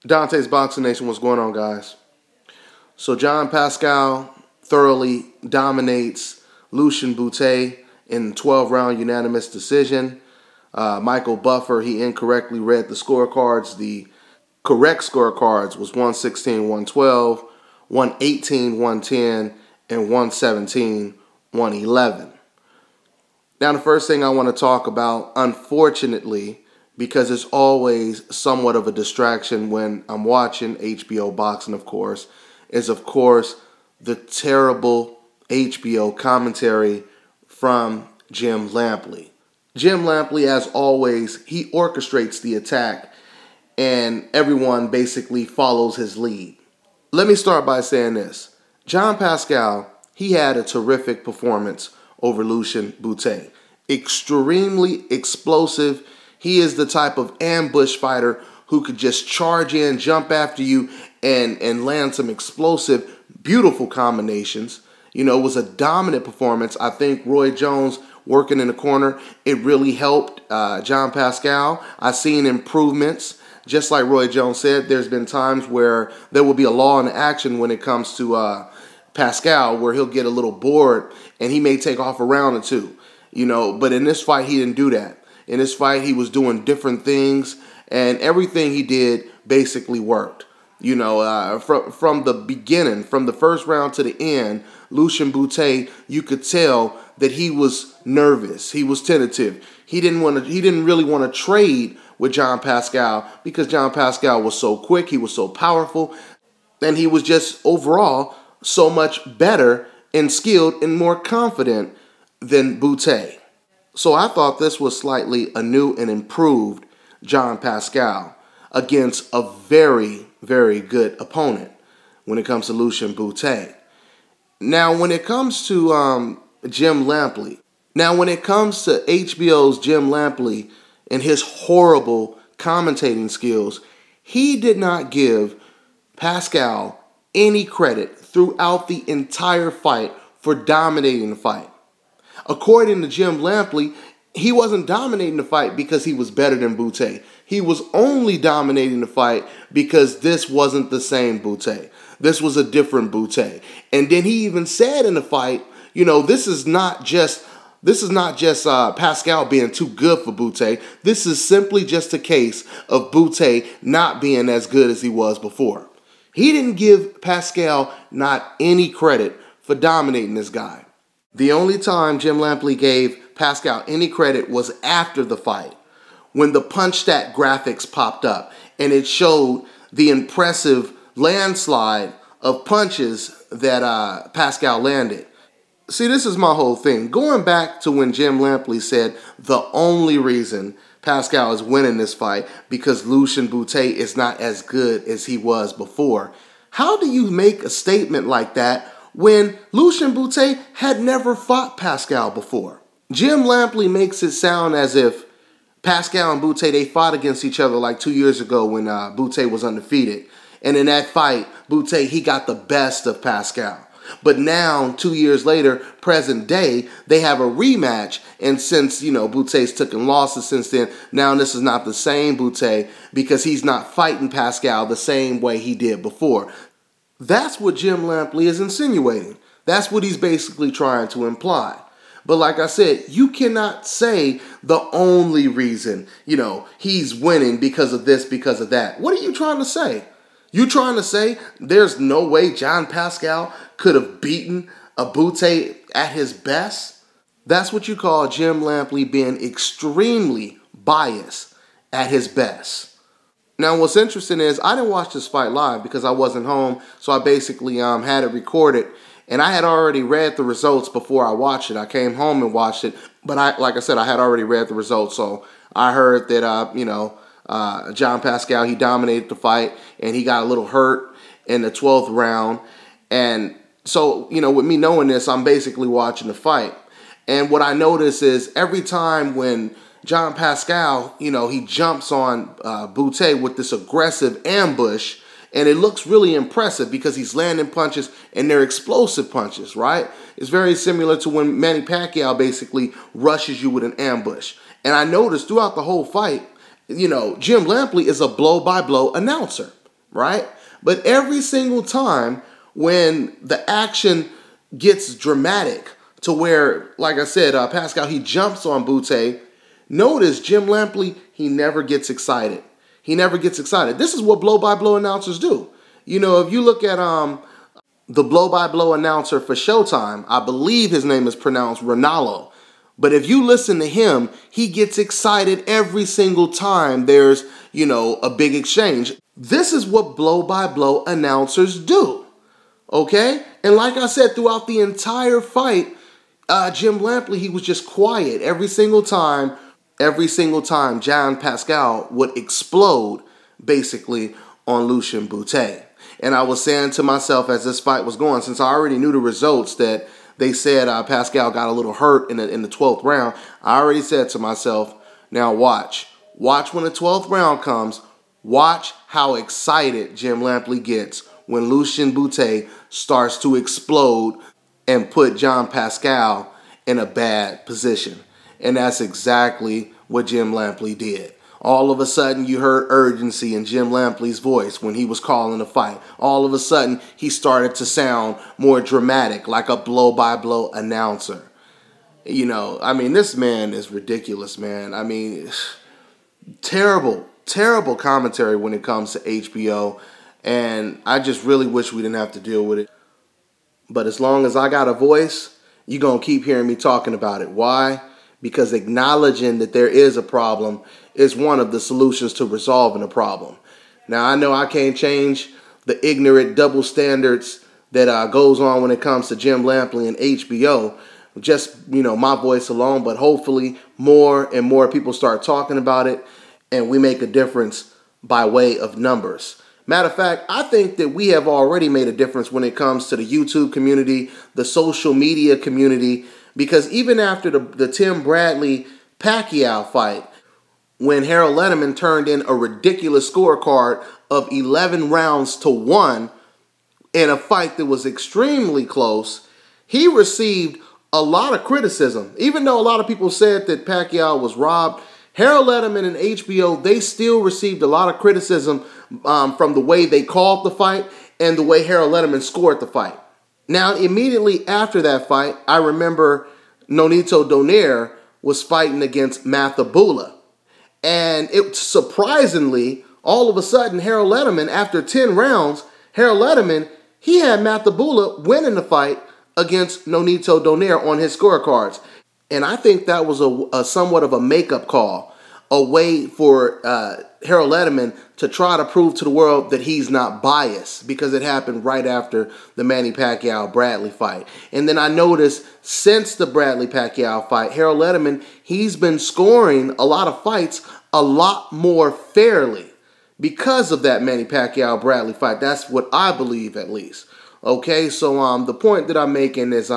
Dante's Boxing Nation, what's going on, guys? So John Pascal thoroughly dominates Lucian Bute in 12-round unanimous decision. Michael Buffer, he incorrectly read the scorecards. The correct scorecards was 116-112, 118-110, and 117-111. Now, the first thing I want to talk about, unfortunately, because it's always somewhat of a distraction when I'm watching HBO boxing, of course, is, of course, the terrible HBO commentary from Jim Lampley. Jim Lampley, as always, he orchestrates the attack, and everyone basically follows his lead. Let me start by saying this. John Pascal, he had a terrific performance over Lucian Bute. Extremely explosive. He is the type of ambush fighter who could just charge in, jump after you, and land some explosive, beautiful combinations. You know, it was a dominant performance. I think Roy Jones working in the corner, it really helped John Pascal. I've seen improvements. Just like Roy Jones said, there's been times where there will be a law in action when it comes to Pascal, where he'll get a little bored and he may take off a round or two. You know, but in this fight, he didn't do that. In this fight, he was doing different things, and everything he did basically worked. You know, from the beginning, from the first round to the end, Lucian Bute, you could tell that he was nervous. He was tentative. He didn't really want to trade with John Pascal because John Pascal was so quick, he was so powerful, and he was just overall so much better and skilled and more confident than Bute. So I thought this was slightly a new and improved John Pascal against a very, very good opponent when it comes to Lucian Bute. Now, when it comes to Jim Lampley, when it comes to HBO'S Jim Lampley and his horrible commentating skills, he did not give Pascal any credit throughout the entire fight for dominating the fight. According to Jim Lampley, he wasn't dominating the fight because he was better than Bute. He was only dominating the fight because this wasn't the same Bute. This was a different Bute. And then he even said in the fight, you know, this is not just Pascal being too good for Bute. This is simply just a case of Bute not being as good as he was before. He didn't give Pascal not any credit for dominating this guy. The only time Jim Lampley gave Pascal any credit was after the fight, when the punch stat graphics popped up and it showed the impressive landslide of punches that Pascal landed. See, this is my whole thing. Going back to when Jim Lampley said the only reason Pascal is winning this fight because Lucian Bute is not as good as he was before. How do you make a statement like that when Lucian Bute had never fought Pascal before? Jim Lampley makes it sound as if Pascal and Bute, they fought against each other like 2 years ago when Bute was undefeated. And in that fight, Bute, he got the best of Pascal. But now, 2 years later, present day, they have a rematch. And since, you know, Bute's taken losses since then, now this is not the same Bute because he's not fighting Pascal the same way he did before. That's what Jim Lampley is insinuating. That's what he's basically trying to imply. But like I said, you cannot say the only reason, you know, he's winning because of this, because of that. What are you trying to say? You trying to say there's no way John Pascal could have beaten a Bute at his best? That's what you call Jim Lampley being extremely biased at his best. Now, what's interesting is I didn't watch this fight live because I wasn't home, so I basically had it recorded, and I had already read the results before I watched it. I came home and watched it, but like I said, I had already read the results, so I heard that John Pascal, he dominated the fight, and he got a little hurt in the 12th round, and so, you know, with me knowing this, I'm basically watching the fight, and what I notice is every time when John Pascal, you know, he jumps on Bute with this aggressive ambush, and it looks really impressive because he's landing punches, and they're explosive punches, right? It's very similar to when Manny Pacquiao basically rushes you with an ambush. And I noticed throughout the whole fight, you know, Jim Lampley is a blow-by-blow announcer. right? But every single time when the action gets dramatic to where, like I said, Pascal, he jumps on Bute, notice Jim Lampley, he never gets excited. He never gets excited. This is what blow-by-blow announcers do. You know, if you look at the blow-by-blow announcer for Showtime, I believe his name is pronounced Ronaldo. But if you listen to him, he gets excited every single time there's, you know, a big exchange. This is what blow-by-blow announcers do, okay? And like I said, throughout the entire fight, Jim Lampley, he was just quiet every single time. Every single time John Pascal would explode, basically, on Lucien Bute. And I was saying to myself as this fight was going, since I already knew the results that they said Pascal got a little hurt in the 12th round, I already said to myself, now watch. Watch when the 12th round comes. Watch how excited Jim Lampley gets when Lucien Bute starts to explode and put John Pascal in a bad position. And that's exactly what Jim Lampley did. All of a sudden, you heard urgency in Jim Lampley's voice when he was calling the fight. All of a sudden, he started to sound more dramatic, like a blow-by-blow announcer. You know, I mean, this man is ridiculous, man. I mean, terrible, terrible commentary when it comes to HBO. And I just really wish we didn't have to deal with it. But as long as I got a voice, you're going to keep hearing me talking about it. Why? Because acknowledging that there is a problem is one of the solutions to resolving a problem. Now, I know I can't change the ignorant double standards that goes on when it comes to Jim Lampley and HBO, just, you know, my voice alone, but hopefully more and more people start talking about it and we make a difference by way of numbers. Matter of fact, I think that we have already made a difference when it comes to the YouTube community, the social media community, because even after the Tim Bradley-Pacquiao fight, when Harold Letterman turned in a ridiculous scorecard of 11 rounds to 1 in a fight that was extremely close, he received a lot of criticism. Even though a lot of people said that Pacquiao was robbed, Harold Letterman and HBO, they still received a lot of criticism from the way they called the fight and the way Harold Letterman scored the fight. Now, immediately after that fight, I remember Nonito Donaire was fighting against Mathabula. And it surprisingly, all of a sudden, Harold Letterman, after 10 rounds, Harold Letterman, he had Mathabula winning the fight against Nonito Donaire on his scorecards. And I think that was a somewhat of a makeup call, a way for Harold Letterman to try to prove to the world that he's not biased, because it happened right after the Manny Pacquiao-Bradley fight. And then I noticed since the Bradley-Pacquiao fight, Harold Letterman, he's been scoring a lot of fights a lot more fairly because of that Manny Pacquiao-Bradley fight. That's what I believe, at least. Okay, so the point that I'm making is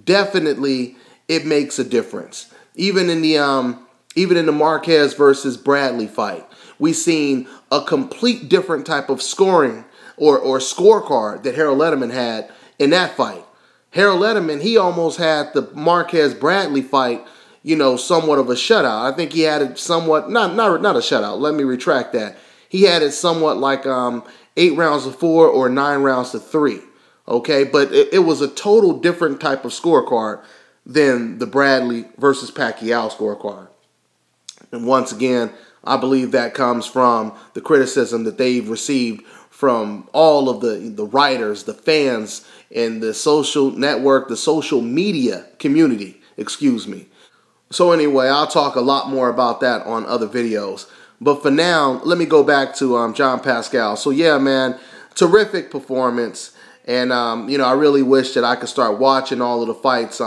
definitely it makes a difference. Even in the Marquez versus Bradley fight, we seen a complete different type of scoring or scorecard that Harold Letterman had in that fight. Harold Letterman, he almost had the Marquez-Bradley fight, you know, somewhat of a shutout. I think he had it somewhat, not a shutout. Let me retract that. He had it somewhat like 8 rounds to 4 or 9 rounds to 3. Okay, but it was a total different type of scorecard than the Bradley versus Pacquiao scorecard. And once again, I believe that comes from the criticism that they've received from all of the writers, the fans, and the social network, the social media community, excuse me. So anyway, I'll talk a lot more about that on other videos. But for now, let me go back to John Pascal. So yeah, man, terrific performance. And, you know, I really wish that I could start watching all of the fights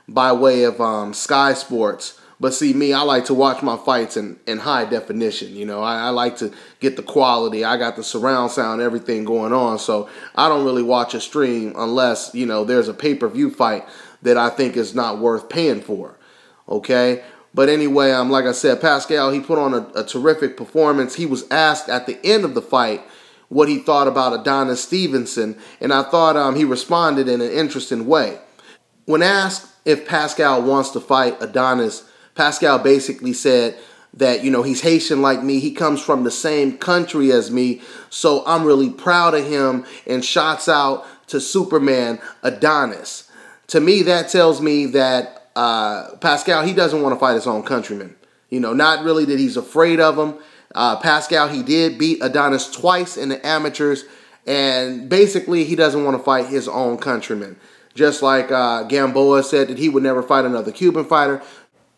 by way of Sky Sports. But see, me, I like to watch my fights in high definition. You know, I like to get the quality. I got the surround sound, everything going on. So I don't really watch a stream unless, you know, there's a pay-per-view fight that I think is not worth paying for. Okay? But anyway, like I said, Pascal, he put on a terrific performance. He was asked at the end of the fight what he thought about Adonis Stevenson, and I thought he responded in an interesting way. When asked if Pascal wants to fight Adonis, Pascal basically said that, he's Haitian like me. He comes from the same country as me. So I'm really proud of him, and shouts out to Superman Adonis. To me, that tells me that Pascal, he doesn't want to fight his own countrymen. Not really that he's afraid of him. Pascal, he did beat Adonis twice in the amateurs, and basically he doesn't want to fight his own countrymen. Just like Gamboa said that he would never fight another Cuban fighter.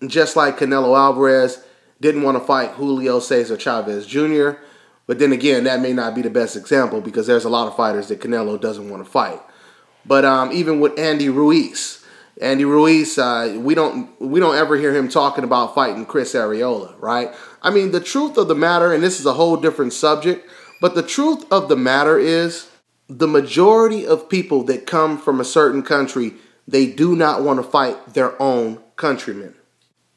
Just like Canelo Alvarez didn't want to fight Julio Cesar Chavez Jr. But then again, that may not be the best example, because there's a lot of fighters that Canelo doesn't want to fight. But even with Andy Ruiz, we don't ever hear him talking about fighting Chris Arreola, right? I mean, the truth of the matter, and this is a whole different subject, but the truth of the matter is the majority of people that come from a certain country, they do not want to fight their own countrymen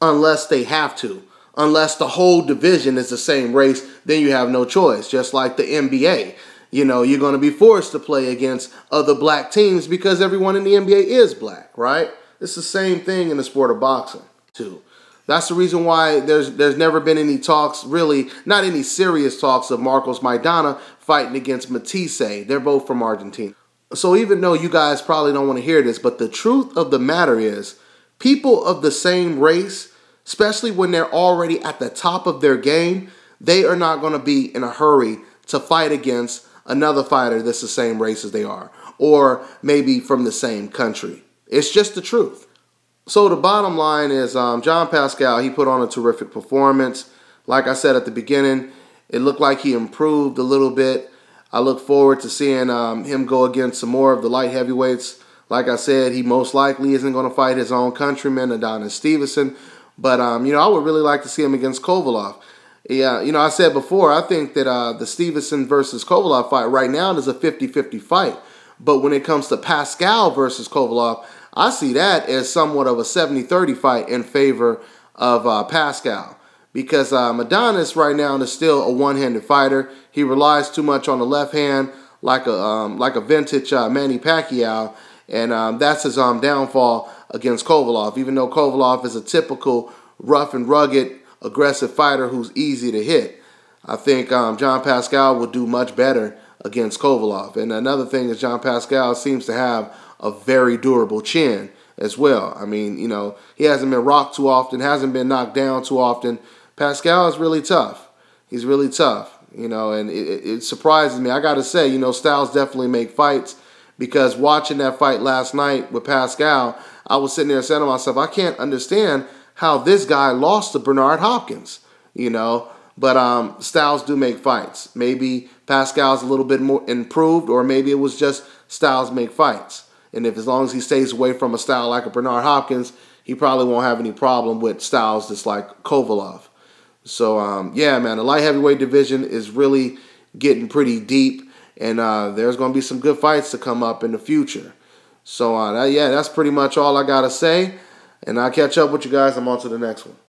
unless they have to. Unless the whole division is the same race, then you have no choice. Just like the NBA. You're going to be forced to play against other black teams because everyone in the NBA is black, right? It's the same thing in the sport of boxing, too. That's the reason why there's never been any talks, really, not any serious talks of Marcos Maidana fighting against Matisse. They're both from Argentina. So even though you guys probably don't want to hear this, but the truth of the matter is, people of the same race, especially when they're already at the top of their game, they are not going to be in a hurry to fight against another fighter that's the same race as they are, or maybe from the same country. It's just the truth. So the bottom line is John Pascal, he put on a terrific performance. Like I said at the beginning, it looked like he improved a little bit. I look forward to seeing him go against some more of the light heavyweights. Like I said, he most likely isn't going to fight his own countryman, Adonis Stevenson. But, I would really like to see him against Kovalev. Yeah, I said before, I think that the Stevenson versus Kovalev fight right now is a 50-50 fight. But when it comes to Pascal versus Kovalev, I see that as somewhat of a 70-30 fight in favor of Pascal. Because Adonis right now is still a one-handed fighter. He relies too much on the left hand, like a vintage Manny Pacquiao. And that's his downfall against Kovalev, even though Kovalev is a typical rough and rugged, aggressive fighter who's easy to hit. I think John Pascal will do much better against Kovalev. And another thing is John Pascal seems to have a very durable chin as well. I mean, he hasn't been rocked too often, hasn't been knocked down too often. Pascal is really tough. He's really tough, and it surprises me. I got to say, styles definitely make fights, because watching that fight last night with Pascal, I was sitting there saying to myself, I can't understand how this guy lost to Bernard Hopkins, But styles do make fights. Maybe Pascal's a little bit more improved, or maybe it was just styles make fights. And as long as he stays away from a style like a Bernard Hopkins, he probably won't have any problem with styles just like Kovalev. So, yeah, man, the light heavyweight division is really getting pretty deep. And there's going to be some good fights to come up in the future. So, yeah, that's pretty much all I got to say. And I'll catch up with you guys. I'm on to the next one.